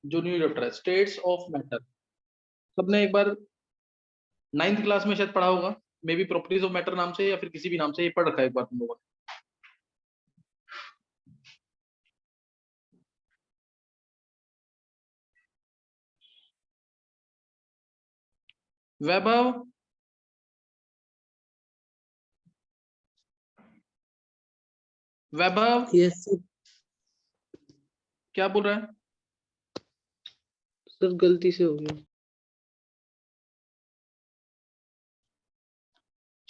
जो new chapter है states of matter, सबने एक बार 9th क्लास में शायद पढ़ा होगा, may be properties of matter नाम से या फिर किसी भी नाम से, ये पढ़ रखा है एक बार तुम लोगों ने। वैभव, वैभव यस सर। क्या बोल रहा है? सर गलती से हो गया।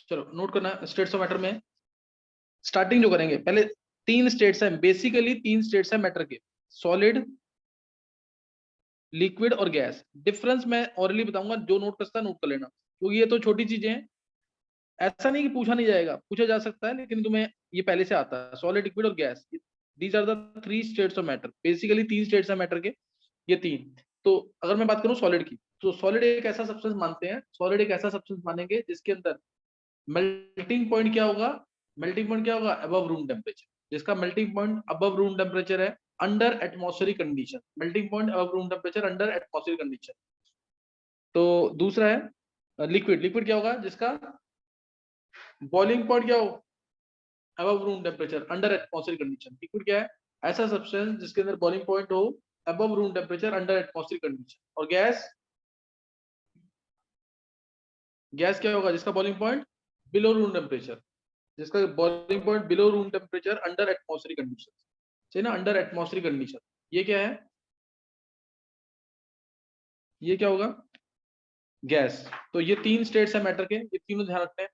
चलो नोट करना, स्टेट्स ऑफ मैटर में स्टार्टिंग जो करेंगे, पहले 3 स्टेट्स हैं, बेसिकली 3 स्टेट्स हैं मैटर के, सॉलिड, लिक्विड और गैस। डिफरेंस मैं ऑरली बताऊंगा, जो नोट कर सकता नोट कर लेना, क्योंकि ये तो छोटी चीजें हैं, ऐसा नहीं कि पूछा नहीं जाएगा, पूछा जा सकता है, लेकिन तुम्हें ये पहले से आता है। सॉलिड, लिक्विड और gas, these are the 3 states of matter. Basically 3 states हैं मैटर के, ये 3। तो अगर मैं बात करूं सॉलिड की, तो सॉलिड एक ऐसा सब्सटेंस मानते हैं, सॉलिड एक ऐसा सब्सटेंस मानेंगे जिसके अंदर मेल्टिंग पॉइंट क्या होगा, मेल्टिंग पॉइंट क्या होगा, अबव रूम टेम्परेचर। जिसका melting point above room temperature है under atmospheric condition, melting point above room temperature under atmospheric condition. तो दूसरा है लिक्विड, लिक्विड क्या होगा, जिसका बॉइलिंग पॉइंट क्या हो, above room temperature under atmospheric condition. Liquid क्या है, ऐसा सब्सटेंस जिसके अंदर बॉइलिंग पॉइंट हो above room temperature under atmospheric condition. और गैस, गैस क्या होगा, जिसका boiling point below room temperature, जिसका boiling point below room temperature under atmospheric condition, चाहिए ना, अंडर एटमॉस्फेरिक कंडीशन। ये क्या है, ये क्या होगा, गैस। तो ये 3 स्टेट्स है मैटर के, ये तीनों ध्यान रखते हैं।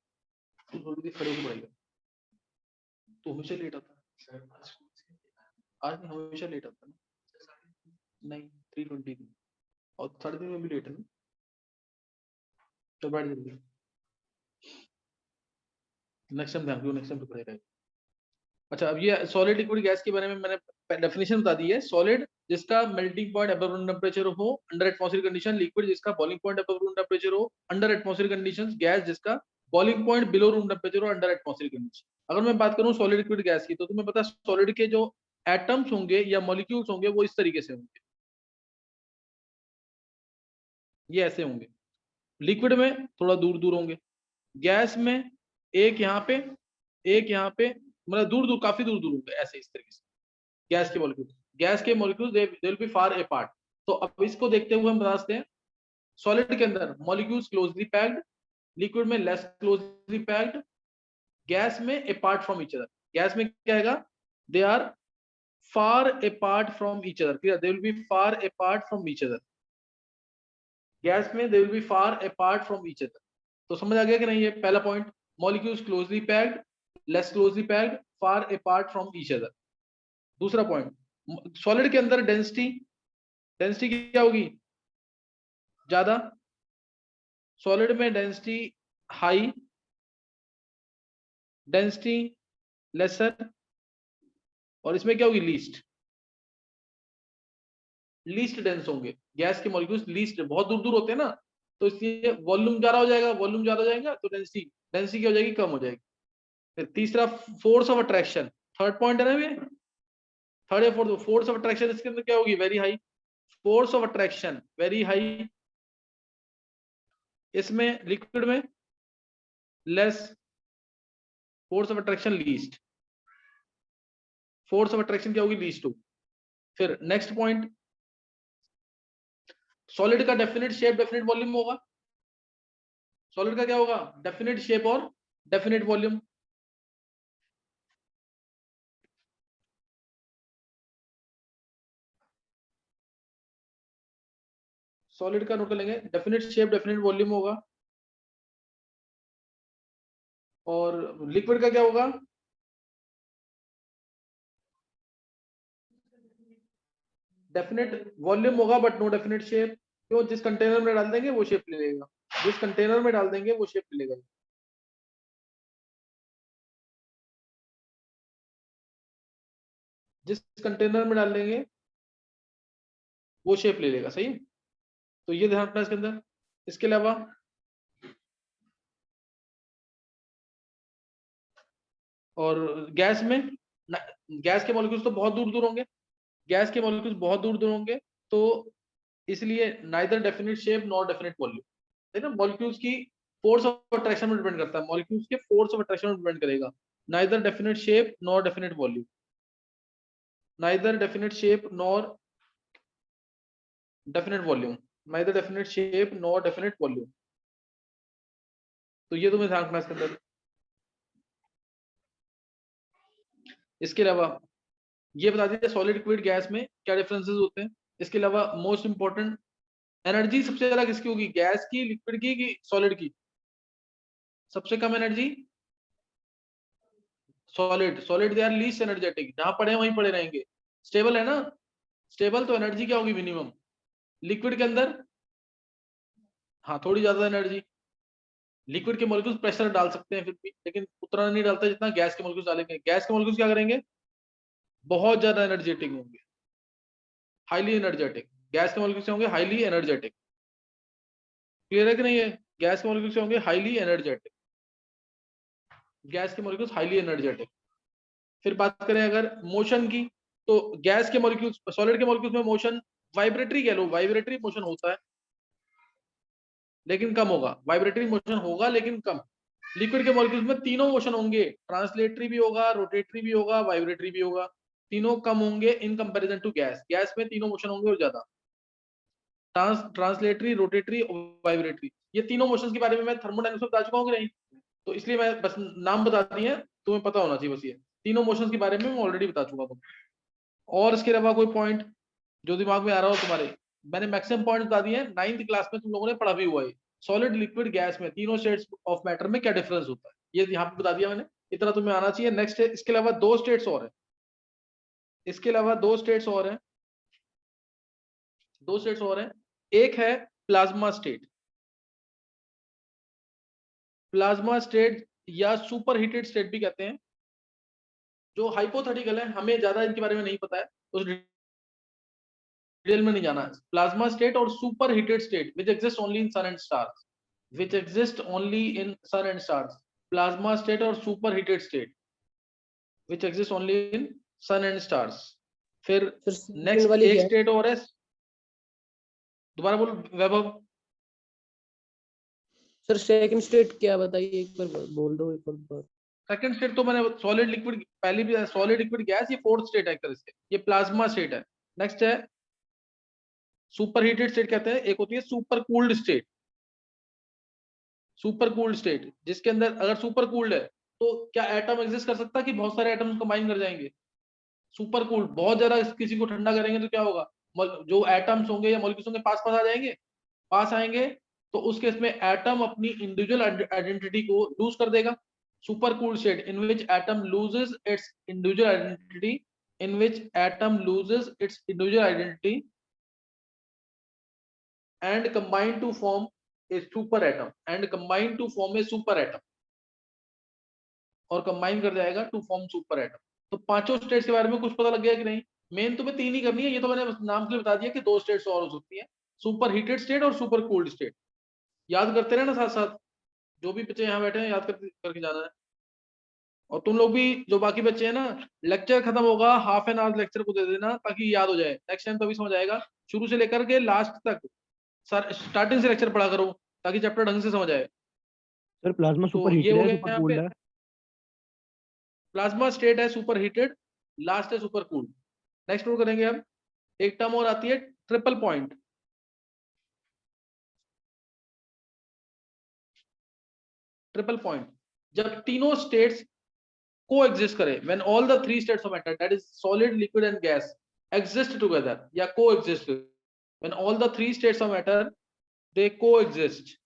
तू जल्दी खड़े होकर पढ़ेगा, तो हमेशा लेट आता है, आज नहीं हमेशा लेट आता है नहीं, 3:20 और 3:30 में भी लेट है ना, तो बैठ जल्दी, नेक्स्ट टाइम ध्यान दो, नेक्स्ट टाइम तो पढ़ेगा। अच्छा, अब ये सॉलिड, लिक्विड, गैस के बारे में मैंने डेफिनेशन बता दी है। सॉलिड जिसका melting point above room temperature हो अंडर एटमॉस्फेरिक कंडीशन, लिक्विड जिसका boiling point above room temperature हो अंडर एटमॉस्फेरिक कंडीशन, गैस जिसका boiling point below room temperature हो अंडर एटमॉस्फेरिक कंडीशन। अगर मैं बात करूं सॉलिड, लिक्विड, गैस की, तो तुम्हें पता है सॉलिड के जो एटम्स होंगे या मॉलिक्यूल्स होंगे वो इस तरीके से होंगे, ये ऐसे होंगे। लिक्विड में थोड़ा दूर दूर होंगे, गैस में एक यहाँ पे, एक यहाँ पे, मतलब दूर दूर, काफी दूर दूर होंगे, ऐसे इस तरीके से गैस के मॉलिक्यूल, गैस के molecule they will be far apart. तो अब इसको देखते हुए हम बता सकते हैं सॉलिड के अंदर मॉलिक्यूल्स क्लोजली पैक्ड, लिक्विड में लेस क्लोजली पैक्ड, गैस में apart from each other. Gas में क्या आएगा, they are far apart from each other, clear, they will be far apart from each other. Gas में they will be far apart from each other. तो समझ आ गया कि नहीं, ये पहला point, molecules closely packed, less closely packed, far apart from each other. दूसरा पॉइंट, सॉलिड के अंदर डेंसिटी, डेंसिटी क्या होगी, ज्यादा, सॉलिड में डेंसिटी हाई, डेंसिटी लेसर, और इसमें क्या होगी, लीस्ट, लीस्ट डेंस होंगे गैस के मॉलिक्यूल्स, लीस्ट, बहुत दूर दूर होते हैं ना, तो इसलिए वॉल्यूम ज्यादा हो जाएगा, वॉल्यूम ज्यादा हो जाएगा तो डेंसिटी, डेंसिटी क्या हो जाएगी, कम हो जाएगी। फिर तीसरा, force of attraction, third point है ना ये, थर्ड या फोर्थ, फोर्स ऑफ अट्रैक्शन इसके अंदर क्या होगी, very high, force of attraction very high, इसमें लिक्विड में less, force of attraction least, force of attraction क्या होगी, लीस्ट टू। फिर नेक्स्ट पॉइंट, सॉलिड का डेफिनेट शेप डेफिनेट वॉल्यूम होगा, सॉलिड का क्या होगा, डेफिनेट शेप और डेफिनेट वॉल्यूम। सॉलिड का नोट कर लेंगे, डेफिनेट शेप डेफिनेट वॉल्यूम होगा। और लिक्विड का क्या होगा, डेफिनेट वॉल्यूम होगा बट नो डेफिनेट शेप। क्यों, जिस कंटेनर में डाल देंगे वो शेप ले लेगा, जिस कंटेनर में डाल देंगे वो शेप ले लेगा, जिस कंटेनर में डाल देंगे वो शेप ले लेगा, सही है। तो ये ध्यान रखना इसके अंदर। इसके अलावा और गैस में, गैस के मॉलिक्यूल्स तो बहुत दूर दूर होंगे, गैस के मॉलिक्यूल्स बहुत दूर दूर होंगे, तो इसलिए neither definite shape nor definite volume, है ना। मॉलिक्यूल्स की फोर्स ऑफ अट्रैक्शन में डिपेंड करता है, मॉलिक्यूल्स के फोर्स ऑफ अट्रैक्शन में डिपेंड करेगा। Neither definite shape nor definite volume, neither definite shape nor definite volume, neither definite shape nor definite volume. तो ये तुम्हें ध्यान रखना इसके अंदर। इसके अलावा ये बता दीजिए सॉलिड लिक्विड गैस में क्या डिफरेंसेस होते हैं। इसके अलावा मोस्ट इंपॉर्टेंट, एनर्जी सबसे ज्यादा किसकी होगी, गैस की, लिक्विड की, कि सॉलिड की। सबसे कम energy solid, solid they are least energetic, जहां पड़े वहीं पड़े रहेंगे। स्टेबल है ना, स्टेबल तो एनर्जी क्या होगी, मिनिमम। लिक्विड के अंदर हाँ थोड़ी ज्यादा एनर्जी। लिक्विड के मॉलिक्यूल्स प्रेशर डाल सकते हैं फिर भी, लेकिन उतना नहीं डालता जितना गैस के मॉलिक्यूल्स डालेंगे। गैस के मॉलिक्यूल्स क्या करेंगे, बहुत ज्यादा एनर्जेटिक होंगे, हाईली एनर्जेटिक। गैस के मॉलिक्यूल्स होंगे हाईली एनर्जेटिक। क्लियर है कि नहीं है, गैस के मॉलिक्यूल्स होंगे हाईली एनर्जेटिक, गैस के मॉलिक्यूल्स हाईली एनर्जेटिक। फिर बात करें अगर मोशन की, तो गैस के मॉलिक्यूल्स, सॉलिड के मॉलिक्यूल्स में मोशन वाइब्रेटरी कह लो, वाइब्रेटरी मोशन होता है लेकिन कम होगा, वाइब्रेटरी मोशन होगा लेकिन कम। लिक्विड के मॉलिक्यूल्स में तीनों मोशन होंगे, ट्रांसलेटरी भी होगा, रोटेटरी भी होगा, वाइब्रेटरी भी होगा। तीनों कम होंगे in comparison to gas, gas में तीनों मोशन होंगे और ज्यादा। ट्रांसलेटरी, रोटेटरी और वाइब्रेटरी, ये तीनों मोशंस के बारे में मैं थर्मोडायनामिक्स में बता चुका हूं कि नहीं, तो इसलिए मैं बस नाम बता दिए हैं, तुम्हें पता होना चाहिए बस। ये तीनों मोशंस के बारे में मैं ऑलरेडी बता चुका हूं। और इसके अलावा कोई पॉइंट जो दिमाग में आ रहा हो तुम्हारे, मैंने मैक्सिमम पॉइंट बता दिए हैं, 9th क्लास में तुम लोगों ने पढ़ा भी हुआ है। सॉलिड, लिक्विड, गैस में तीनों स्टेट्स ऑफ मैटर में क्या डिफरेंस होता है, ये यहाँ पे बता दिया मैंने, इतना तुम्हें आना चाहिए। नेक्स्ट है, इसके अलावा दो स्टेट्स और है, इसके अलावा दो स्टेट्स और हैं, दो स्टेट्स और हैं। एक है प्लाज्मा स्टेट, प्लाज्मा स्टेट या सुपर हीटेड स्टेट भी कहते हैं, जो हाइपोथेटिकल है, हमें ज्यादा इनके बारे में नहीं पता है, उस डिटेल में नहीं जाना। प्लाज्मा स्टेट और super heated state which exist only in sun and stars, which exist only in sun and stars. Plasma state और super heated state which exist only in sun and stars. फिर sir second next वाली एक क्या है? State और है, दोबारा बोलो वैभव। सर सेकंड स्टेट क्या बताइए, एक बार बोल दो एक बार। सेकंड स्टेट तो मैंने सॉलिड लिक्विड पहले भी, सॉलिड लिक्विड गैस, ये फोर्थ स्टेट है एक तरह से, ये प्लाज्मा स्टेट है। नेक्स्ट है सुपर हीटेड स्टेट कहते हैं, एक होती है super cooled state. Super cooled state जिसके अंदर अगर सुपर कूल्ड है तो क्या एटम एग्जिस्ट कर सकता है कि बहुत सारे एटम्स कंबाइन कर जाएंगे। सुपर कूल्ड बहुत ज्यादा किसी को ठंडा करेंगे तो क्या होगा, जो एटम्स होंगे या मॉलिक्यूल्स होंगे पास पास आ जाएंगे, पास आएंगे, तो उस केस में एटम अपनी इंडिविजुअल आइडेंटिटी को लूज कर देगा। Super cooled state in which atom loses it's individual identity, in which atom loses its individual identity and combine to form a super atom, and combine to form a super atom, और combine कर जाएगा to form super atom. तो पांचों states के बारे में कुछ पता लग गया कि नहीं। मेन तुम्हें तीन ही करनी है, ये तो मैंने नाम के लिए बता दिया कि दो स्टेट्स और हो सकती है, सुपर हीटेड स्टेट और सुपर कूल्ड स्टेट। याद करते रहना साथ साथ, जो भी बच्चे यहाँ बैठे हैं याद करके जाना है। और तुम लोग भी जो बाकी बच्चे हैं ना, लेक्चर खत्म होगा हाफ एन आवर लेक्चर को दे देना ताकि याद हो जाए, नेक्स्ट टाइम तभी समझ आएगा। शुरू से लेकर के लास्ट तक सर स्टार्टिंग से लेक्चर पढ़ा करो ताकि चैप्टर ढंग से समझ आए। सर प्लाज्मा तो सुपर ये हीटेड हो है, गया सुपर यहाँ कूल्ड पे, है। प्लाज्मा स्टेट है सुपर हीटेड, लास्ट है सुपर कूल। नेक्स्ट नोट करेंगे हम, एक टर्म और आती है ट्रिपल पॉइंट। ट्रिपल पॉइंट जब तीनों स्टेट्स को एग्जिस्ट करे, when all the three states of matter that is solid, liquid and gas exist together या coexist, when all the three states of matter they coexist,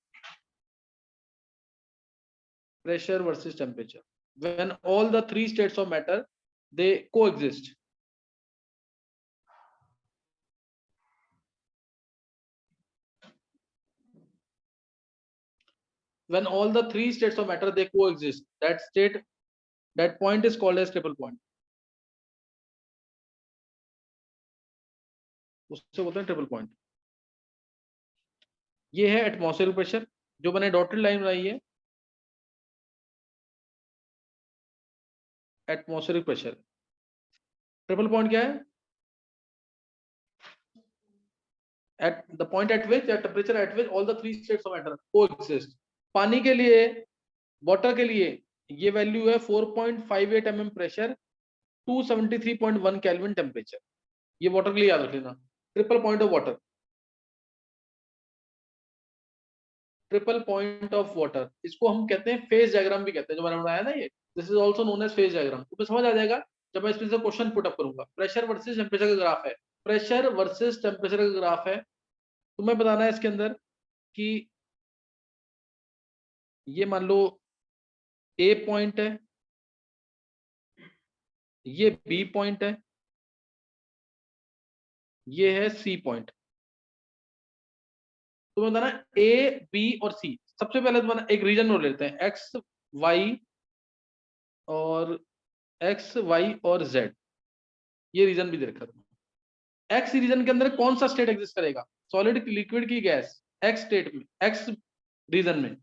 pressure versus temperature, when all the three states of matter they coexist, when all the three states of matter they coexist, that state, that point is called as triple point, उससे बोलते हैं triple point. ये है atmospheric pressure, जो मैंने dotted line बनाई है, atmospheric pressure. Triple point क्या है, at the point at which, at temperature at which all the three states of matter coexist. पानी के लिए, वाटर के लिए ये वैल्यू है 4.58 mm प्रेशर, 273.1 केल्विन टेम्परेचर। ये वाटर के लिए याद रख लेना। Triple point of water, triple point of water, इसको हम कहते हैं फेज डायग्राम भी कहते हैं, जो मैंने बनाया ना ये, this is also known as phase diagram. तो समझ आ जाएगा जब मैं इसमें से क्वेश्चन पुट अप करूंगा। प्रेशर वर्सेस टेम्परेचर का ग्राफ है, प्रेशर वर्सेस टेम्परेचर का ग्राफ है। तुम्हें बताना है इसके अंदर कि ये मान लो ए पॉइंट है, ये बी पॉइंट है, ये है सी पॉइंट। तुम्हें बताना ए बी और सी। सबसे पहले तुम्हारा एक रीजन नोट लेते हैं, एक्स वाई और एक्स वाई और जेड, ये रीजन भी दे रखा है। एक्स रीजन के अंदर कौन सा स्टेट एग्जिस्ट करेगा, सॉलिड, लिक्विड की गैस। एक्स स्टेट में, एक्स रीजन में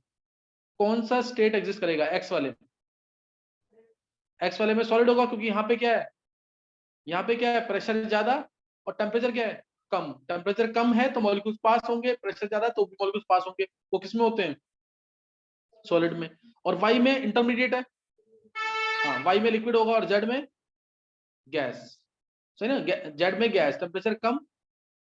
कौन सा स्टेट एग्जिस्ट करेगा, एक्स वाले में। एक्स वाले में सॉलिड होगा, क्योंकि यहाँ पे क्या है, यहाँ पे क्या है, प्रेशर ज्यादा और टेम्परेचर क्या है, कम। टेम्परेचर कम है तो मॉलिक्यूल्स पास होंगे, प्रेशर ज्यादा तो भी मॉलिक्यूल्स पास होंगे। वो किसमें होते हैं, सॉलिड में। और वाई में इंटरमीडिएट है, हाँ वाई में लिक्विड होगा और जेड में गैस, सही ना। जेड में गैस, टेम्परेचर कम,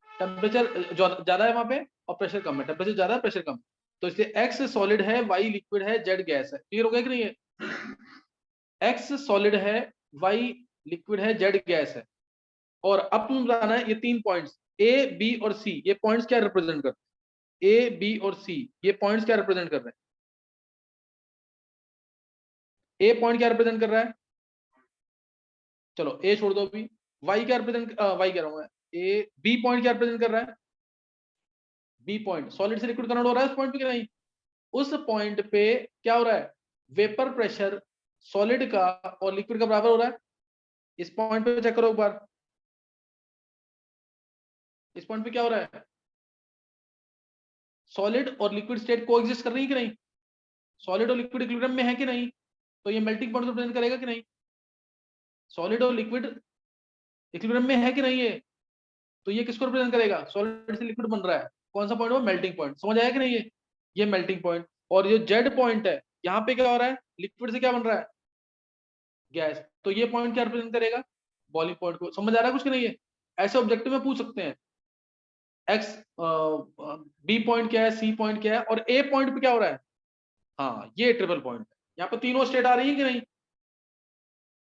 टेम्परेचर ज्यादा है वहां पे और प्रेशर कम है, टेम्परेचर ज्यादा है प्रेशर कम। तो इसलिए एक्स सॉलिड है, वाई लिक्विड है, जेड गैस है। क्लियर हो गया कि नहीं है, एक्स सॉलिड है, वाई लिक्विड है, जेड गैस है। और अब तुम बताना है ये तीन पॉइंट्स ए बी और सी, ये पॉइंट्स क्या रिप्रेजेंट करते हैं, ए बी और सी ये पॉइंट्स क्या रिप्रेजेंट कर रहे हैं। ए पॉइंट क्या रिप्रेजेंट कर रहा है, चलो ए छोड़ दो अभी। वाई क्या रिप्रेजेंट, वाई कह रहा हूं मैं, ए बी पॉइंट क्या रिप्रेजेंट कर रहा है, बी पॉइंट सॉलिड से लिक्विड कन्वर्ट हो रहा है उस पॉइंट पे कि नहीं। उस पॉइंट पे क्या हो रहा है, वेपर प्रेशर सॉलिड का और लिक्विड का बराबर हो रहा है। इस पॉइंट पे चेक करो एक बार, इस पॉइंट पे क्या हो रहा है, सॉलिड और लिक्विड स्टेट को एग्जिस्ट कर रही है कि नहीं, सॉलिड और लिक्विड इक्विलिब्रियम में है कि नहीं। तो ये मेल्टिंग पॉइंट रिप्रेजेंट करेगा कि नहीं, सॉलिड और लिक्विड इक्विलिब्रियम में है कि नहीं है। तो ये किसको रिप्रेजेंट करेगा, सॉलिड से लिक्विड बन रहा है, कौन सा पॉइंट हो, मेल्टिंग पॉइंट। समझ आया कि नहीं ये मेल्टिंग पॉइंट। और ये जेड पॉइंट है, यहाँ पे क्या हो रहा है, लिक्विड से क्या बन रहा है, गैस। तो ये पॉइंट क्या रिप्रेजेंट करेगा, बॉइलिंग पॉइंट को। समझ आ रहा है कुछ कि नहीं है, ऐसे ऑब्जेक्टिव में पूछ सकते हैं एक्स, बी पॉइंट क्या है, सी पॉइंट क्या है और ए पॉइंट पे क्या हो रहा है। हाँ ये ट्रिपल पॉइंट है, यहाँ पे तीनों स्टेट आ रही है कि नहीं,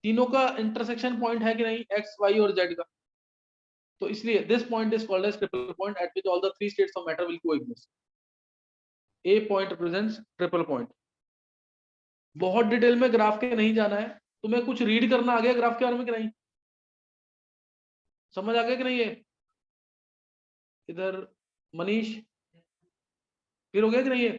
तीनों का इंटरसेक्शन पॉइंट है कि नहीं, एक्स वाई और जेड का। तो इसलिए this point is called as triple point at which all the three states of matter will coexist. A point represents triple point. बहुत डिटेल में ग्राफ के नहीं जाना है, तुम्हें कुछ रीड करना आ गया ग्राफ के बारे में कि नहीं, समझ आ गया कि नहीं है। इधर मनीष क्लियर हो गया कि नहीं है,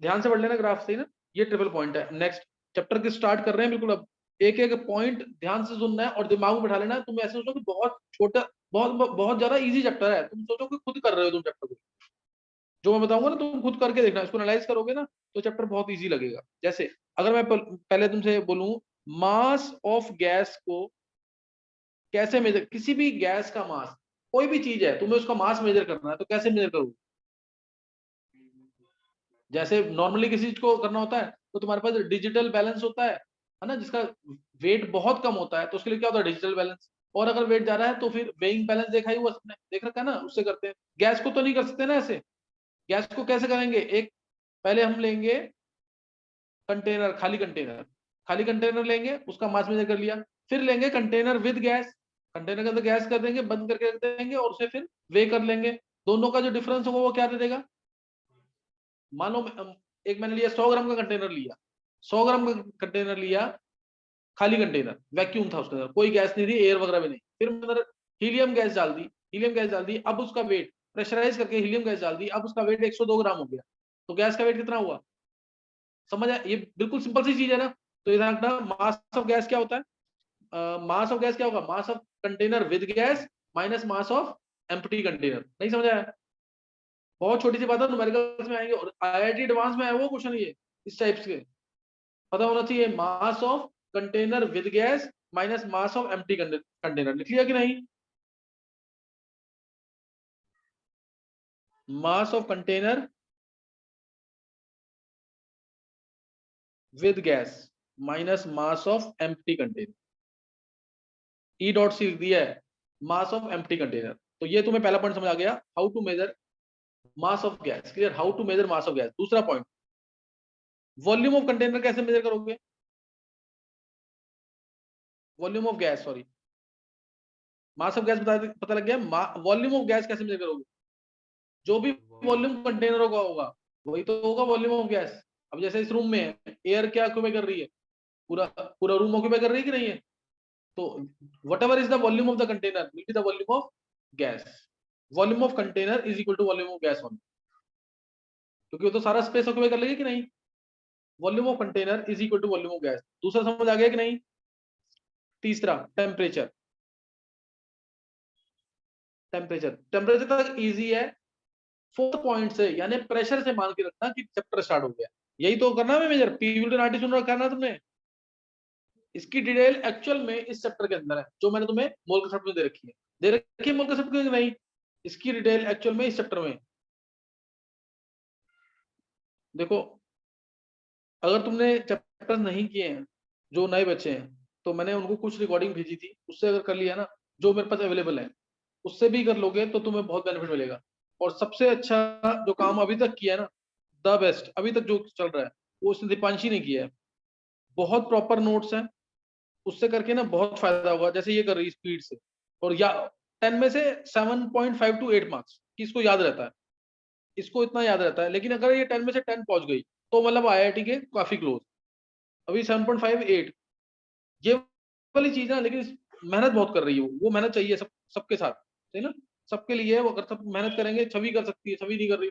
ध्यान से पढ़ लेना ग्राफ से ही ना। ये ट्रिपल पॉइंट है। नेक्स्ट चैप्टर के स्टार्ट कर रहे हैं बिल्कुल। अब एक एक पॉइंट ध्यान से सुनना है और दिमाग में बैठा लेना है। तुम ऐसे सोचो कि बहुत छोटा, बहुत बहुत ज्यादा इजी चैप्टर है, तुम सोचो कि खुद कर रहे हो तुम चैप्टर को। जो मैं बताऊंगा ना तुम खुद करके देखना, इसको एनालाइज करोगे ना तो चैप्टर बहुत इजी लगेगा। जैसे अगर मैं पहले तुमसे बोलूं मास ऑफ गैस को कैसे मेजर, किसी भी गैस का मास, कोई भी चीज है तुम्हें उसका मास मेजर करना है तो कैसे मेजर करोगे। जैसे नॉर्मली किसी चीज को करना होता है तो तुम्हारे पास डिजिटल बैलेंस होता है ना, जिसका वेट बहुत कम होता है तो उसके लिए क्या होता है, डिजिटल बैलेंस। और अगर वेट ज्यादा है तो फिर वेइंग बैलेंस देखा ही हुआ सबने, देख रखा है ना, उससे करते हैं। गैस को तो नहीं कर सकते ना ऐसे, गैस को कैसे करेंगे, एक पहले हम लेंगे कंटेनर, खाली कंटेनर, खाली कंटेनर लेंगे, उसका मास मेजर कर लिया। फिर लेंगे कंटेनर विद गैस, कंटेनर के अंदर गैस कर देंगे, बंद करके रख देंगे और उसे फिर वे कर लेंगे। दोनों का जो डिफरेंस होगा वो क्या दे देगा। मान लो एक मैंने लिया 100 ग्राम का कंटेनर लिया, 100 ग्राम का कंटेनर लिया, खाली कंटेनर, वैक्यूम था उसके अंदर, कोई गैस नहीं थी, एयर वगैरह भी नहीं। फिर अंदर हीलियम गैस डाल दी, हीलियम गैस डाल दी, अब उसका वेट प्रेशराइज करके हीलियम गैस डाल दी, अब उसका वेट 102 ग्राम हो गया। तो गैस का वेट कितना हुआ, समझ आया। ये बिल्कुल सिंपल सी चीज है ना। तो इधर रखना, मास ऑफ गैस क्या होता है, मास ऑफ गैस क्या होगा, मास of container with gas minus mass of empty container. नहीं समझ आया, बहुत छोटी सी बात है, न्यूमेरिकल्स में आएंगे और आईआईटी एडवांस में आया वो क्वेश्चन ये इस टाइप्स के पता होना चाहिए। Mass of container with gas minus mass of empty container, लिख लिया कि नहीं। Mass of container with gas minus mass of empty container. E dot C लिख दिया है, मास ऑफ एम्प्टी कंटेनर। तो ये तुम्हें पहला पॉइंट समझ आ गया, how to measure mass of gas. Clear, how to measure mass of gas. दूसरा पॉइंट, वॉल्यूम ऑफ कंटेनर कैसे मेजर करोगे? Volume of gas, sorry, mass of gas पता लग गया। वॉल्यूम ऑफ गैस कैसे मेजर करोगे? जो भी वॉल्यूम कंटेनर का होगा वही तो होगा वॉल्यूम ऑफ गैस। अब जैसे इस रूम में एयर क्या ऑक्यूपाई कर रही है, पूरा पूरा रूम ऑक्यूपाई कर रही है कि नहीं है? तो whatever is the volume of the container will be the volume of gas. Volume of container is equal to volume of gas only, क्योंकि वो तो सारा स्पेस ऑक्यूपाई कर लेगी कि नहीं। Volume of container is equal to volume of gas. दूसरा समझ आ गया कि नहीं? तीसरा, टेम्परेचर। टेम्परेचर टेम्परेचर तक इजी है। फोर्थ पॉइंट से यानी प्रेशर से मान के रखना कि चैप्टर स्टार्ट हो गया। यही तो करना है मेजर। पीवी सुन रखा है ना तुमने? इसकी डिटेल एक्चुअल में इस चैप्टर के अंदर है, जो मैंने तुम्हें मोल कंसेप्ट में दे रखी है। दे रखी है मोल कंसेप्ट में नहीं? इसकी डिटेल एक्चुअल में इस चैप्टर में। देखो, अगर तुमने चैप्टर नहीं किए हैं, जो नए बच्चे हैं, तो मैंने उनको कुछ रिकॉर्डिंग भेजी थी, उससे अगर कर लिया ना, जो मेरे पास अवेलेबल है, उससे भी कर लोगे तो तुम्हें बहुत बेनिफिट मिलेगा। और सबसे अच्छा जो काम अभी तक किया है ना, द बेस्ट अभी तक जो चल रहा है, वो उसने दीपांशी ने किया है। बहुत प्रॉपर नोट्स हैं, उससे करके ना बहुत फायदा होगा। जैसे ये कर रही स्पीड से, और या 10 में से 7.5 to 8 मार्क्स इसको याद रहता है, इसको इतना याद रहता है। लेकिन अगर ये 10 में से 10 पहुंच गई तो मतलब आईआईटी के काफी क्लोज। अभी 7.5 8 ये वाली चीज ना, लेकिन मेहनत बहुत कर रही है वो मेहनत चाहिए सबके साथ, सही ना? सबके लिए वो, अगर सब मेहनत करेंगे। छवि कर सकती है, छवि नहीं कर रही।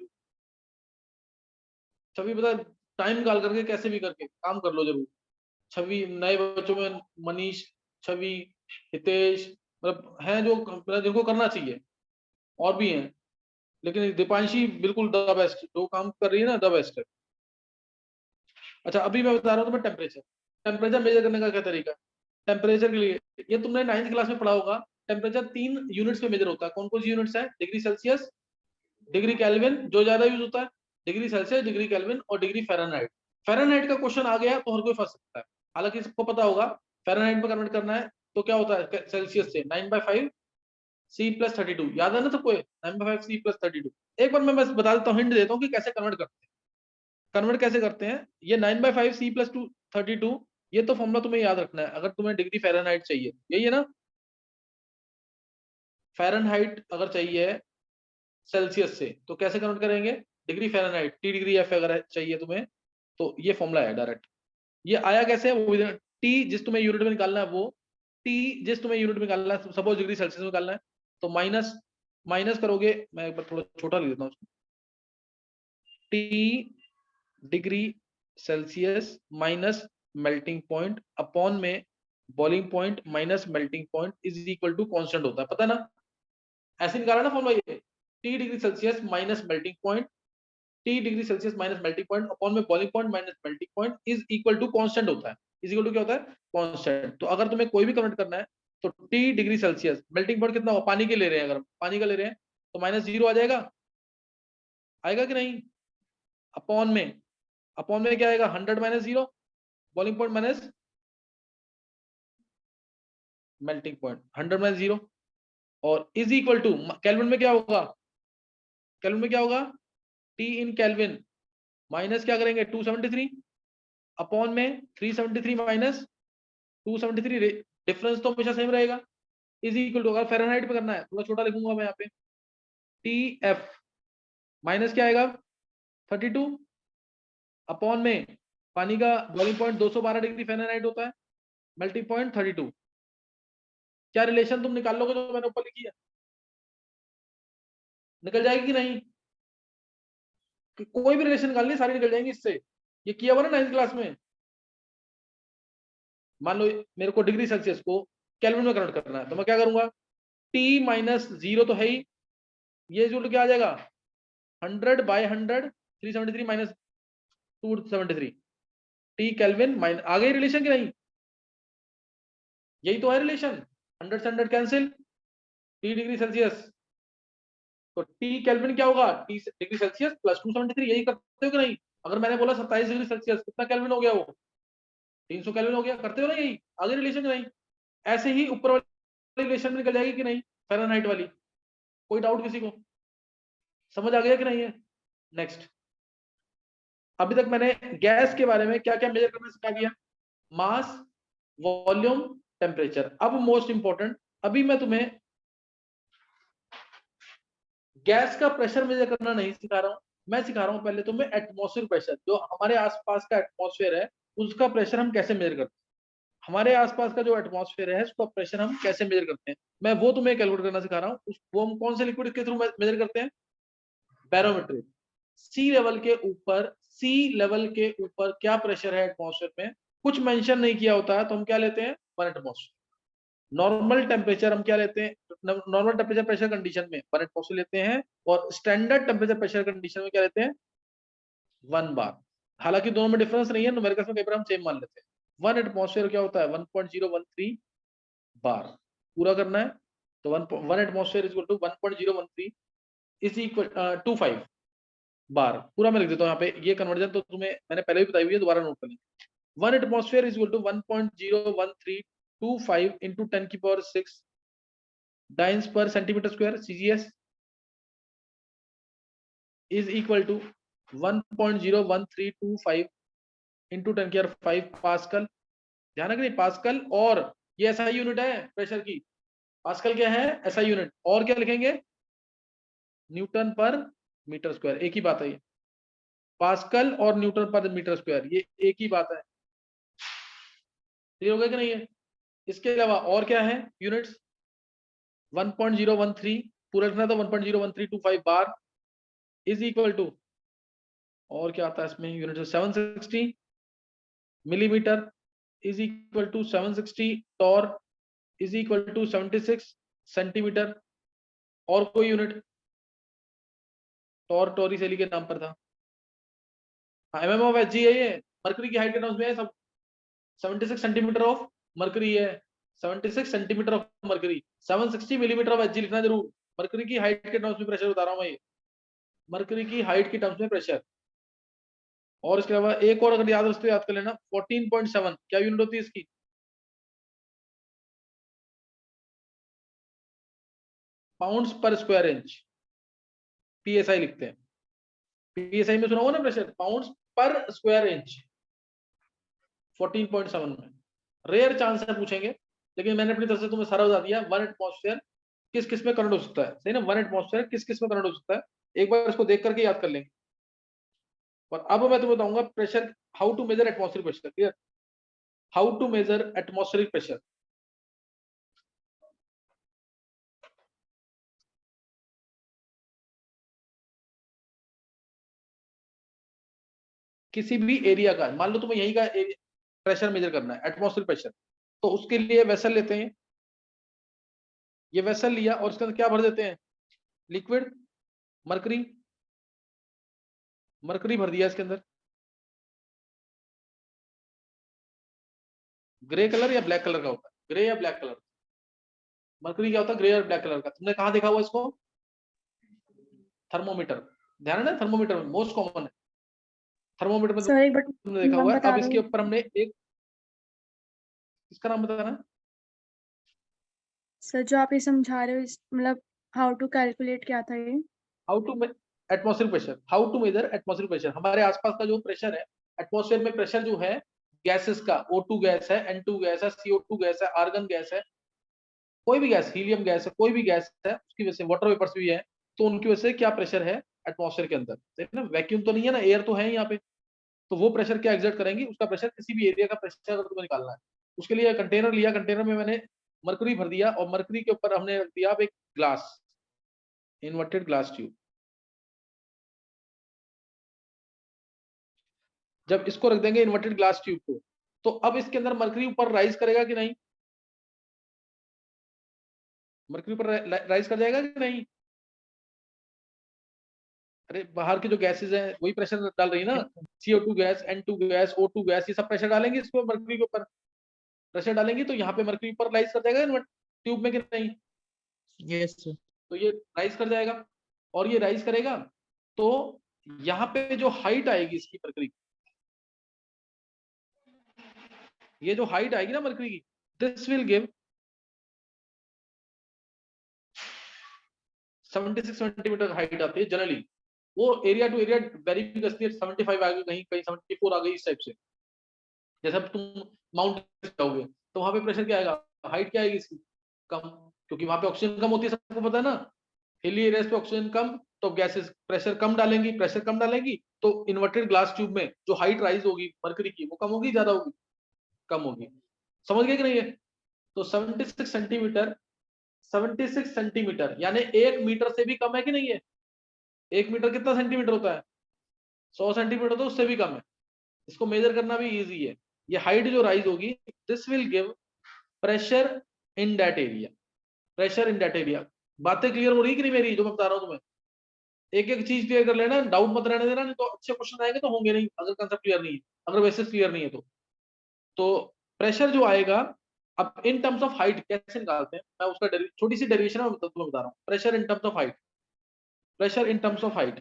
छवि पता टाइम निकाल करके कैसे भी करके काम कर लो जरूर। छवि, नए बच्चों में मनीष, छवि, हितेश, मतलब हैं जो मतलब जिनको करना चाहिए, और भी हैं। लेकिन दीपांशी बिल्कुल द बेस्ट, जो काम कर रही है ना द बेस्ट है। अच्छा, अभी मैं बता रहा हूँ तुम्हें टेम्परेचर। टेम्परेचर मेजर करने का क्या तरीका है? टेम्परेचर के लिए ये तुमने 9th क्लास में पढ़ा होगा। टेम्परेचर 3 यूनिट्स में मेजर होता है। कौन कौन सी यूनिट्स है? डिग्री सेल्सियस, डिग्री केल्विन जो ज्यादा यूज होता है, डिग्री सेल्सियस, डिग्री केल्विन और डिग्री फ़ारेनहाइट। फ़ारेनहाइट का क्वेश्चन आ गया तो हर कोई फंस सकता है, हालांकि सबको पता होगा। फ़ारेनहाइट में कन्वर्ट करना है तो क्या होता है? सेल्सियस से 9/5 C + 32, याद है ना सबको? 9/5 C + 32। एक बार मैं बस बता देता हूँ, हिंट देता हूँ कि कैसे कन्वर्ट करते हैं। कन्वर्ट कैसे करते हैं? ये 9/5 C + 32, ये तो फॉर्मूला तुम्हें याद रखना है अगर तुम्हें डिग्री फ़ारेनहाइट चाहिए। यही है ना? फ़ारेनहाइट अगर चाहिए सेल्सियस से तो कैसे कन्वर्ट करेंगे? Degree Fahrenheit, T degree F अगर चाहिए तुम्हें तो ये फॉर्मूला है डायरेक्ट। ये आया कैसे? वो टी जिस तुम्हें यूनिट में निकालना है, वो टी जिस तुम्हें यूनिट में निकालना है, सपोज डिग्री सेल्सियस में निकालना है, तो माइनस माइनस करोगे। मैं एक बार थोड़ा छोटा लिख देता हूँ उसको। T degree Celsius minus melting point upon में boiling point minus melting point is equal to constant होता है, पता है ना? ऐसे निकाला ना फॉर्मूला ये। T degree Celsius minus melting point, T degree Celsius minus melting point upon में boiling point minus melting point is equal to constant होता है। इज इक्वल टू क्या होता है? कांस्टेंट। तो अगर तुम्हें कोई भी कन्वर्ट करना है तो T degree Celsius, melting point कितना होगा? पानी के ले रहे हैं, अगर पानी का ले रहे हैं तो -0 आ जाएगा, आएगा कि नहीं? अपॉन में, अपॉन में क्या आएगा? 100 - 0 boiling point minus melting point, 100 - 0 और इज इक्वल टू केल्विन में क्या होगा? केल्विन में क्या होगा? टी इन केल्विन माइनस क्या करेंगे? 273 अपॉन में 373 माइनस 273, डिफरेंस तो हमेशा सेम रहेगा। इज इक्वल टू, अगर फ़ारेनहाइट पे करना है थोड़ा छोटा लिखूंगा मैं यहाँ पे, टी एफ माइनस क्या आएगा? 32 अपॉन में पानी का बॉइलिंग पॉइंट 212 डिग्री फ़ारेनहाइट होता है, मेल्टिंग पॉइंट 32। क्या रिलेशन तुम निकाल लोगे जो मैंने ऊपर लिखी है? निकल जाएगी कि नहीं? कोई भी रिलेशन निकालनी, सारी निकल जाएंगी इससे। ये किया हुआ ना 9th क्लास में। मान लो मेरे को डिग्री सेल्सियस को केल्विन में कन्वर्ट करना है, तो मैं क्या करूंगा? टी माइनस 0 तो है ही, ये जो क्या आ जाएगा? 100/100 373 माइनस 273 टी केल्विन माइनस, आ गई रिलेशन कि नहीं? यही तो है रिलेशन। 100 से 100 कैंसिल, टी डिग्री सेल्सियस तो टी केल्विन क्या होगा, टी डिग्री सेल्सियस प्लस 273, यही करते हो कि नहीं? अगर मैंने बोला 27 डिग्री सेल्सियस, कितना केल्विन हो गया वो? 300 केल्विन हो गया। करते हो ना यही आगे रिलेशन? नहीं ऐसे ही ऊपर वाली रिलेशन में निकल जाएगी कि नहीं, फ़ारेनहाइट वाली? कोई डाउट किसी को? समझ आ गया कि नहीं है? नेक्स्ट, अभी तक मैंने गैस के बारे में क्या क्या मेजर करना सिखा दिया, मास, वॉल्यूम, टेम्परेचर। अब मोस्ट इंपॉर्टेंट, अभी मैं तुम्हें गैस का प्रेशर मेजर करना नहीं सिखा रहा हूं, मैं सिखा रहा हूं पहले तुम्हें एटमॉस्फेयर प्रेशर, जो हमारे आसपास का एटमॉस्फेयर है उसका प्रेशर हम कैसे मेजर करते हैं। हमारे आसपास का जो एटमॉस्फेयर है उसका प्रेशर हम कैसे मेजर करते हैं, मैं वो तुम्हें कैलकुलेट करना सिखा रहा हूँ। वो हम कौन से लिक्विड के थ्रू मेजर करते हैं? बैरोमीटर। सी लेवल के ऊपर, सी लेवल के ऊपर क्या प्रेशर है एटमॉस्फेयर में, कुछ मेंशन नहीं किया होता है तो हम क्या लेते हैं? 1 एटमॉस्फेयर। नॉर्मल टेम्परेचर हम क्या लेते हैं? नॉर्मल टेम्परेचर प्रेशर कंडीशन में 1 एटमॉस्फेयर लेते हैं, और स्टैंडर्ड टेम्परेचर प्रेशर कंडीशन में क्या लेते हैं? 1 बार। हालांकि दोनों में डिफरेंस नहीं है, न्यूमेरिकल्स में कई बार हम सेम मान लेते हैं। 1 एटमॉस्फेयर क्या होता है? 1.013 बार। पूरा करना है तो 1 atmosphere is equal to 1.013 is equal 25 bar. पूरा मैं लिख देता हूँ यहाँ पे, ये कन्वर्जन तो तुम्हें मैंने पहले भी बताई हुई है, दोबारा नोट कर लेंगे। 1 atmosphere is equal to 1.01325 into 10⁶ dynes per centimetre square, CGS, is equal to 1.01325 into 10⁵ pascal. ध्यान रखना पास्कल, और ये एसआई यूनिट है प्रेशर की। पास्कल क्या है? SI unit. और क्या लिखेंगे? न्यूटन पर मीटर स्क्वायर। एक ही बात है ये, पास्कल और न्यूटन पर मीटर स्क्वायर, ये एक ही बात है। क्लियर हो गया कि नहीं है? इसके अलावा और क्या है यूनिट्स? 1.013 पूरा रखना था, 1.01325 बार इज इक्वल टू, और क्या आता है इसमें unit? 760 millimetre is equal to 760 torr is equal to 76 centimetre. और कोई यूनिट? टॉर टॉरिसेली के नाम पर था, एमएम ऑफ एच जी है ये, मरकरी की हाइट के टर्म्स में है सब। 76 सेंटीमीटर ऑफ मरकरी है, 76 centimetre of mercury, 760 millimetre of H G लिखना जरूर। मरकरी की हाइट के टर्म्स में प्रेशर बता रहा हूं मैं ये, मरकरी की हाइट के टर्म्स में प्रेशर। और इसके अलावा एक और अगर याद रखते याद कर लेना, 14.7 क्या यूनिट होती है इसकी? पाउंड्स पर स्क्वायर इंच, पीएसआई लिखते हैं। पीएसआई में सुना होगा ना प्रेशर, पाउंड्स पर स्क्वायर इंच। 14.7 में रेयर चांस है पूछेंगे, लेकिन मैंने अपनी तरफ से तुम्हें सारा बता दिया। 1 एटमॉस्फेयर किस किस में करंट हो सकता है, सही ना? 1 एटमॉस्फेयर किस किस में करंट हो सकता है, एक बार इसको देख करके याद कर लेंगे। और अब मैं तुम्हें बताऊंगा pressure, how to measure atmospheric pressure. Clear? How to measure atmospheric pressure. किसी भी एरिया का, मान लो तुम्हें यही का प्रेशर मेजर करना है, एटमॉस्फेरिक प्रेशर, तो उसके लिए वेसल लेते हैं। ये वेसल लिया और इसके अंदर क्या भर देते हैं? Liquid mercury. मरकरी भर दिया इसके अंदर। ग्रे कलर या ब्लैक कलर का होता है? ग्रे या ब्लैक कलर? मरकरी क्या होता है? ग्रे और ब्लैक कलर का। तुमने कहाँ देखा हुआ इसको? थर्मोमीटर। ध्यान है, थर्मोमीटर में मोस्ट कॉमन है, थर्मोमीटर में सर एक बार तुमने देखा नाम हुआ है। बता अब दो। इसके ऊपर हमने एक, इसका नाम बताना। सर जो आप ये समझा रहे हो मतलब हाउ टू कैलकुलेट क्या था ये? How to atmospheric pressure, how to measure atmospheric pressure. हमारे आसपास का जो प्रेशर है, एटमॉस्फेयर में प्रेशर जो है गैसेस का, O2 गैस है, N2 गैस है, CO2 गैस है, आर्गन गैस है, कोई भी गैस, हीलियम गैस है, कोई भी गैस है, उसकी वजह से वाटर वेपर्स भी है, तो उनकी वजह से क्या प्रेशर है एटमॉस्फेयर के अंदर, देख ना, वैक्यूम तो नहीं है ना, एयर तो है यहाँ पे, तो वो प्रेशर क्या एग्जर्ट करेंगी, उसका प्रेशर, किसी भी एरिया का प्रेशर अगर तुम्हें निकालना है, उसके लिए कंटेनर लिया, कंटेनर में मैंने मरकरी भर दिया, और मरकरी के ऊपर हमने रख दिया अब एक ग्लास, इन्वर्टेड ग्लास ट्यूब। जब इसको रख देंगे इन्वर्टेड ग्लास ट्यूब को, तो अब इसके अंदर मरकरी ऊपर राइज करेगा कि नहीं? मरकरी ऊपर राइज कर जाएगा कि नहीं? अरे बाहर की जो गैसेज हैं वही प्रेशर डाल रही है ना, CO2 gas, N2 gas, O2 gas, ये सब प्रेशर डालेंगे इसको, मरकरी के ऊपर प्रेशर डालेंगे, तो यहाँ पे मरकरी ऊपर राइज कर जाएगा ट्यूब में कि नहीं? Yes sir. तो ये राइज कर जाएगा। और ये राइज करेगा, तो यहाँ पे जो हाइट आएगी इसकी मरकरी, ये जो हाइट आएगी ना मरकरी की, this will give 76 centimetre height आती है जनरली। वो एरिया टू एरिया वेरी भी करती है, 75 आ गई, कहीं कहीं 74 आ गई, इस टाइप से। जैसे अब तुम माउंटेन जाओगे तो वहां पे प्रेशर क्या आएगा, हाइट क्या आएगी इसकी, कम, क्योंकि वहां पे ऑक्सीजन कम होती है, सबको पता है ना। हिली एरियाज पे ऑक्सीजन कम, तो गैसेस प्रेशर कम डालेंगी, प्रेशर कम डालेंगी तो इन्वर्टेड ग्लास ट्यूब में जो हाइट राइज होगी मरकरी की, वो कम होगी ज्यादा होगी, कम होगी। समझ गए कि नहीं है? तो 76 सेंटीमीटर, 76 सेंटीमीटर यानी 1 मीटर से भी कम है कि नहीं है? 1 मीटर कितना सेंटीमीटर होता है? 100 सेंटीमीटर, तो उससे भी कम है। इसको मेजर करना भी इजी है। ये हाइट जो राइज होगी, this will give pressure in that area, pressure in that area. बातें क्लियर हो रही कि नहीं मेरी जो मैं बता रहा हूं तुम्हें? एक एक चीज क्लियर कर लेना, डाउट मत रहने देना, नहीं तो अच्छे क्वेश्चन आएंगे तो होंगे नहीं अगर कंसेप्ट क्लियर नहीं है, अगर बेसिस क्लियर नहीं है तो प्रेशर जो आएगा, अब इन टर्म्स ऑफ हाइट कैसे निकालते हैं, मैं उसका छोटी सी डेरिवेशन मैं तुम्हें बता रहा हूँ। Pressure in terms of height, pressure in terms of height,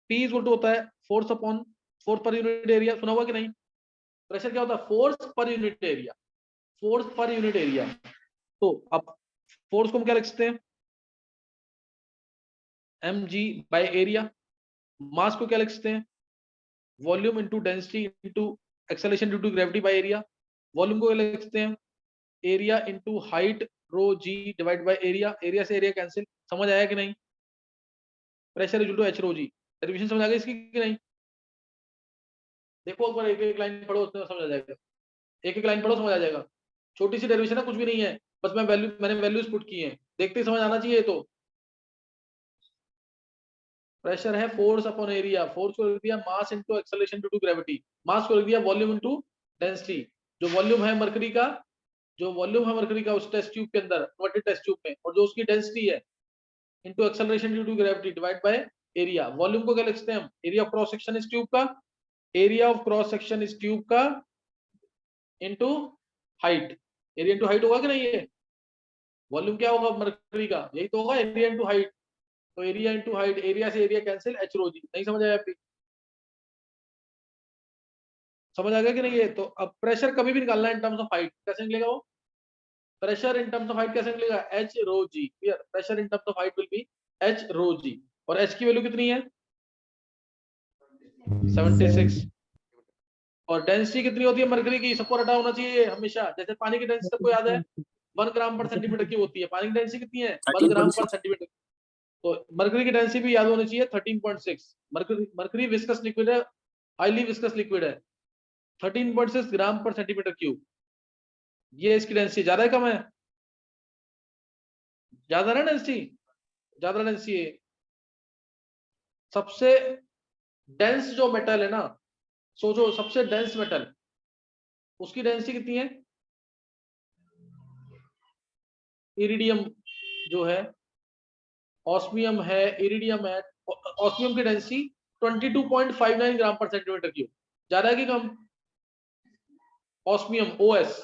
P is to होता है force upon force per unit area. सुना हुआ कि नहीं? प्रेशर क्या होता है? Force per unit area, force per unit area. तो अब फोर्स को हम क्या लिख सकते हैं? mg by area. मास को क्या लिख सकते हैं? Volume into density into acceleration due to gravity by area. Volume को क्या लिख सकते हैं? Area into height rho g divide by area. Area से एरिया कैंसिल। समझ आया कि नहीं? Pressure is to h rho g. Derivation समझ आ गई इसकी कि नहीं? देखो एक बार एक एक लाइन पढ़ो, उसमें समझ आ जाएगा। एक एक लाइन पढ़ो, समझ आ जाएगा। छोटी सी डेरिवेशन है, कुछ भी नहीं है, बस मैंने वैल्यूज पुट की हैं, देखते ही समझ आना चाहिए। तो प्रेशर है फोर्स अपॉन एरिया, फोर्स को लिख दिया mass into acceleration due to gravity, mass को लिख दिया वॉल्यूम इनटू डेंसिटी। जो वॉल्यूम है मरकरी का, जो वॉल्यूम है मरकरी का उस टेस्ट ट्यूब के अंदर, कन्वर्टेड टेस्ट ट्यूब में, और जो उसकी डेंसिटी है into acceleration due to gravity divide by area. Volume को क्या लिख सकते हैं हम? एरिया ऑफ क्रॉस सेक्शन इस ट्यूब का, एरिया ऑफ क्रॉस सेक्शन इस ट्यूब का into height. Area into height होगा कि नहीं? ये वॉल्यूम क्या होगा मरकरी का? यही तो होगा, एरिया इनटू हाइट। तो एरिया इनटू हाइट, एरिया से एरिया कैंसिल, एच रो जी। नहीं समझ आया आपकी? समझ आ गया कि नहीं? है तो अब प्रेशर कभी भी निकालना है इन टर्म्स ऑफ हाइट, कैसे निकलेगा वो? Pressure in terms of height कैसे निकलेगा? H rho G. Clear? Pressure in terms of height will be H rho G. और एच की वैल्यू कितनी है? 76। और डेंसिटी कितनी होती है मरकरी की? सबको रटा होना चाहिए हमेशा। जैसे पानी की डेंसिटी सबको याद है, 1 ग्राम पर सेंटीमीटर की होती है। पानी की डेंसिटी कितनी है? 1 ग्राम पर सेंटीमीटर। तो मरकरी की डेंसिटी भी याद होनी चाहिए, 13.6। मरकरी विस्कस लिक्विड है, हाईली विस्कस लिक्विड है। 13.6 ग्राम पर सेंटीमीटर क्यूब। ये इसकी डेंसिटी ज्यादा है कम है? ज्यादा ना डेंसिटी, ज्यादा डेंसिटी है। सबसे डेंस जो मेटल है ना, सोचो सबसे डेंस मेटल, उसकी डेंसिटी कितनी है? इरिडियम जो है, ऑस्मियम है, इरिडियम है। ऑस्मियम की डेंसिटी 22.59 ग्राम पर सेंटीमीटर क्यूब। ज्यादा है कि कम? ऑस्मियम, ओएस,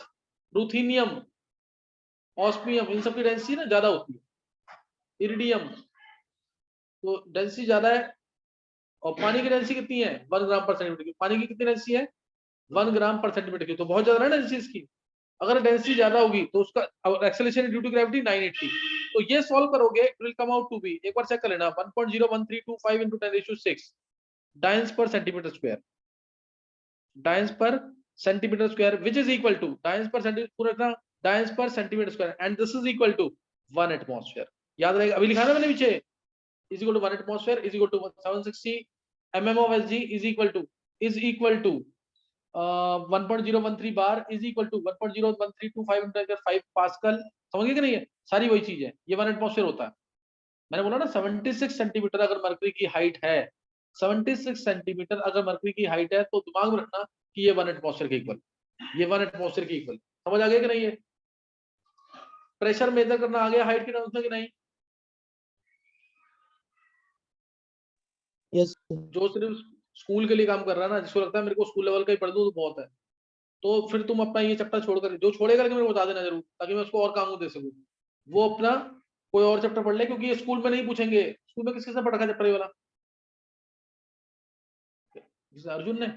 रुथीनियम, ऑस्मियम, इन सब की डेंसिटी ना ज्यादा होती है। इरिडियम तो डेंसिटी ज्यादा है। और पानी की डेंसिटी कितनी है? 1 ग्राम पर सेंटीमीटर क्यूब। पानी की कितनी डेंसिटी है? 1 ग्राम पर सेंटीमीटर क्यूब। तो बहुत ज्यादा है ना डेंसिटी इसकी। अगर डेंसिटी ज्यादा होगी तो उसका एक्सेलरेशन ड्यू टू ग्रेविटी 980। तो ये सॉल्व करोगे, it will come out to be, एक बार चेक कर लेना, 1.01325 into 10⁶ डायंस per centimetre square, dynes per centimetre square, which is equal to dynes per centimetre, पूरा dynes per centimetre square, and this is equal to 1 atmosphere. याद रहेगा, अभी लिखा ना मैंने पीछे, is equal to 1 atmosphere is equal to 760 mm of Hg is equal to 1.013 bar is equal to 1.01325 into 5 pascal. समझ गए कि नहीं है? सारी वही चीज है, ये 1 एटमॉस्फेयर होता है। मैंने बोला ना 76 सेंटीमीटर अगर मरकरी की हाइट है, 76 सेंटीमीटर अगर मरकरी की हाइट है, तो दिमाग में रखना कि ये 1 एटमॉस्फेयर के इक्वल, ये 1 एटमॉस्फेयर के इक्वल। समझ आ गया कि नहीं? है प्रेशर मेजर करना आ गया हाइट के टर्म्स में कि नहीं? यस जो सिर्फ स्कूल के लिए काम कर रहा है ना, जिसको लगता है मेरे को स्कूल लेवल का ही पढ़ दूं तो बहुत है, तो फिर तुम अपना ये चैप्टर छोड़कर, जो छोड़ेगा लेकिन मेरे को बता देना जरूर, ताकि मैं उसको और काम दे सकूं। वो अपना कोई और चैप्टर पढ़ ले, क्योंकि ये स्कूल में नहीं पूछेंगे। स्कूल में किसके साथ पढ़ रखा चैप्टर वाला? जैसे अर्जुन ने,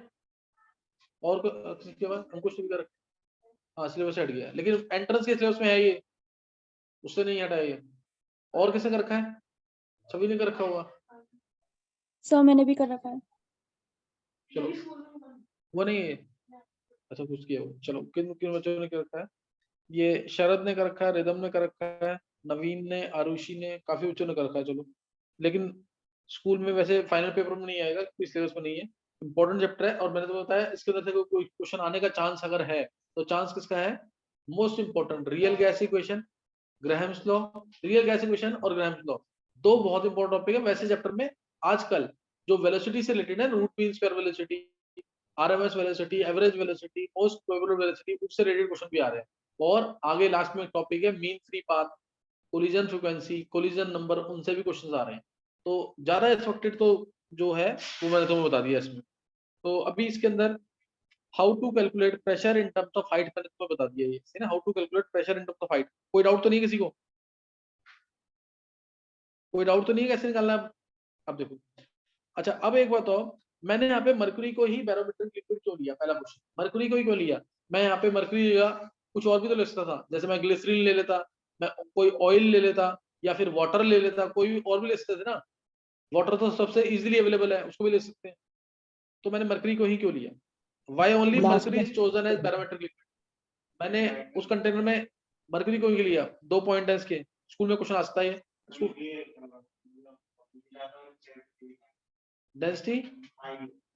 और किसके बाद अंकुश ने भी कर रखा। हाँ सिलेबस हट गया, लेकिन एंट्रेंस के सिलेबस में है ये, उससे नहीं हटा ये। और किसने कर रखा है? सभी ने कर रखा होगा। सर मैंने भी कर रखा है। चलो वो नहीं है, अच्छा कुछ किया हो। चलो किन किन बच्चों ने कर रखा है? ये शरद ने कर रखा है, रिदम ने कर रखा है, नवीन ने, आरुषि ने, काफी बच्चों ने कर रखा है। चलो, लेकिन स्कूल में वैसे फाइनल पेपर में नहीं आएगा, कोई सिलेबस में नहीं है। इंपॉर्टेंट चैप्टर है, और मैंने तो बताया इसके अंदर से कोई क्वेश्चन आने का चांस अगर है, तो चांस किसका है? Most important, real gas equation, Graham's law, real gas equation और ग्राहम्स लॉ, दो बहुत इंपॉर्टेंट टॉपिक है वैसे चैप्टर में। आजकल जो वेलोसिटी से रिलेटेड है, root mean square velocity, RMS velocity, average velocity, most probable velocity, उससे रिलेटेड क्वेश्चन भी आ रहे हैं। और आगे लास्ट में टॉपिक है mean free path, collision frequency, collision number, उनसे भी क्वेश्चंस आ रहे हैं। तो ज्यादा एक्सपेक्टेड तो जो है वो मैंने तुम्हें बता दिया इसमें। तो अभी इसके अंदर how to calculate pressure in terms of height मैंने तुम्हें बता दिया, ये ना, how to calculate pressure in terms of height. कोई डाउट तो नहीं है किसी को? कोई डाउट तो नहीं है कैसे निकालना है? अब देखो, अच्छा अब एक बात और, मैंने यहाँ पे मरकरी को ही बैरोमेट्रिक लिक्विड क्यों लिया? पहला क्वेश्चन, मरकरी को ही क्यों लिया? मैं यहाँ पे मरकरी लिया, कुछ और भी तो ले सकता था, जैसे मैं ग्लिसरीन ले लेता, मैं कोई ऑयल ले लेता, या फिर वाटर ले लेता, कोई भी और भी ले सकते थे ना। वाटर तो सबसे इजीली अवेलेबल है, उसको भी ले सकते हैं। तो मैंने मरकरी को ही क्यों लिया? Why only glass mercury is chosen as barometric liquid? मैंने उस कंटेनर में मरकरी को ही लिया। 2 पॉइंट है इसके, स्कूल में क्वेश्चन आता है। डेंसिटी,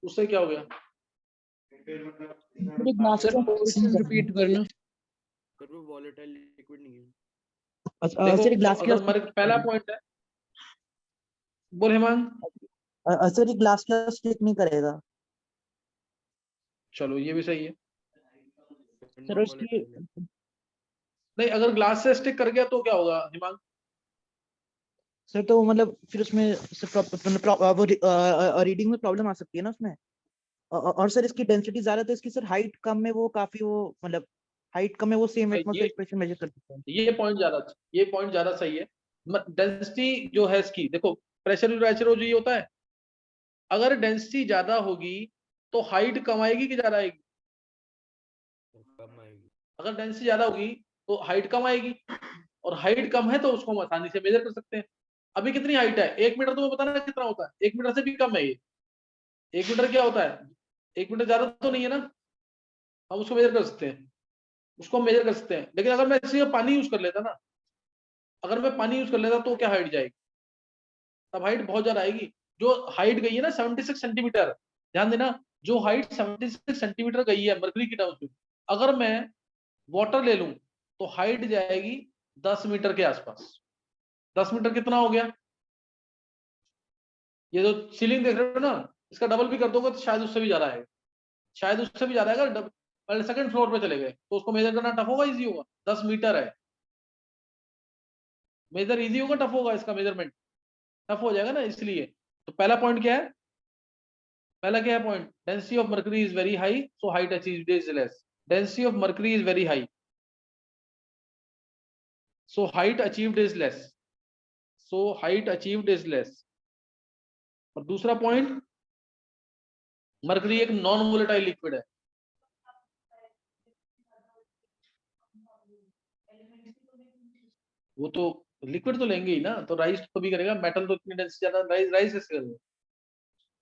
उससे क्या हो गया? मेरे ग्लास का क्वेश्चन रिपीट करना। पर वो वोलेटाइल लिक्विड नहीं है। देखो सर ग्लास अगर पहला पॉइंट है, बोल हेमांग। सर ये ग्लास का स्टिक नहीं करेगा। चलो ये भी सही है। सर उसकी नहीं, अगर ग्लास से स्टिक कर गया तो क्या होगा हेमांग? सर तो मतलब फिर उसमें रीडिंग में प्रॉब्लम आ सकती है ना उसमें। और सर इसकी डेंसिटी ज्यादा, तो इसकी सर हाइट कम में वो काफी वो मतलब हाइट कम में वो सेम एटमॉस्फेरिक प्रेशर मेजर कर सकते हैं। ये पॉइंट ज्यादा सही है। डेंसिटी जो है इसकी, देखो प्रेशर प्रेशर जो ये होता है, अगर डेंसिटी ज्यादा होगी तो हाइट कम आएगी कि ज्यादा आएगी? कम आएगी। अगर डेंसिटी ज्यादा होगी तो हाइट कम आएगी, और हाइट कम है तो उसको हम आसानी से मेजर कर सकते हैं। अभी कितनी हाइट है? 1 मीटर, तुम्हें पता ना कितना होता है? 1 मीटर से भी कम है ये। 1 मीटर क्या होता है? 1 मीटर ज्यादा तो नहीं है ना, हम उसको मेजर कर सकते हैं, उसको हम मेजर कर सकते हैं। लेकिन अगर मैं इसी में पानी यूज कर लेता ना, अगर मैं पानी यूज कर लेता तो क्या हाइट जाएगी? तब हाइट बहुत ज्यादा आएगी। जो हाइट गई है ना 76 सेंटीमीटर, ध्यान देना, जो हाइट 76 सेंटीमीटर गई है मरकरी की टर्म्स में, अगर मैं वाटर ले लूं तो हाइट जाएगी 10 मीटर के आसपास। 10 मीटर कितना हो गया? ये जो सीलिंग देख रहे हो ना, इसका डबल भी कर दोगे तो शायद उससे भी ज्यादा है, शायद उससे भी ज्यादा है। अगर पहले सेकंड फ्लोर पे चले गए तो उसको मेजर करना टफ होगा, इजी होगा? 10 मीटर है, मेजर इजी होगा टफ होगा? इसका मेजरमेंट टफ हो जाएगा ना, इसलिए। तो पहला पॉइंट क्या है? पहला क्या है point? Density of mercury is very high, so height achieved is less. Density of mercury is very high, so height achieved is less, so height achieved is less। और दूसरा पॉइंट, मरकरी एक non volatile liquid है, वो तो liquid तो लेंगे ही ना, तो राइज तो भी करेगा। मेटल तो इतनी डेंसिटी ज्यादा, राइज कैसे करेगा?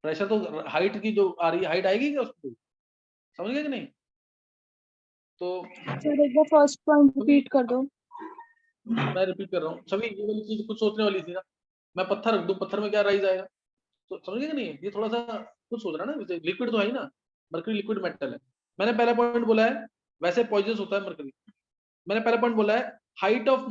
प्रेशर तो हाइट की जो आ रही है, हाइट आएगी क्या उसको? समझ गए कि नहीं? तो सर एक बार फर्स्ट पॉइंट रिपीट कर दो। मैं रिपीट कर रहा हूँ, सभी ये वाली चीज कुछ सोचने वाली थी ना। मैं पत्थर रख दूं, पत्थर में क्या राइज आएगा? तो समझ गए कि नहीं? ये थोड़ा सा कुछ सोच रहा है ना, लिक्विड तो है ही ना, मरकरी लिक्विड मेटल है। मैंने पहला पॉइंट बोला है वैसे पॉइजनस होता है मरकरी। मैंने पहला पॉइंट बोला है height of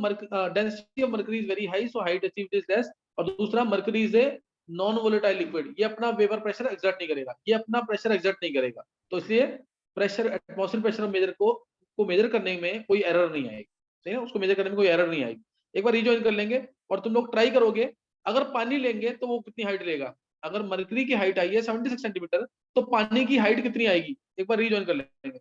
density of mercury is very high, so height achieved is less. और दूसरा, mercury is a non volatile liquid, ये अपना वेपर प्रेशर एक्सर्ट नहीं करेगा, ये अपना प्रेशर एक्सर्ट नहीं करेगा, तो इसलिए प्रेशर, एटमॉस्फेरिक प्रेशर मेजर को मेजर करने में कोई एरर नहीं आएगी, सही है? उसको मेजर करने में कोई एरर नहीं आएगी। एक बार रिजॉइन कर लेंगे और तुम लोग ट्राई करोगे। अगर पानी लेंगे तो वो कितनी हाइट लेगा? अगर मरकरी की हाइट आई है 76 सेंटीमीटर, तो पानी की हाइट कितनी आएगी? एक बार रिजॉइन कर लेंगे।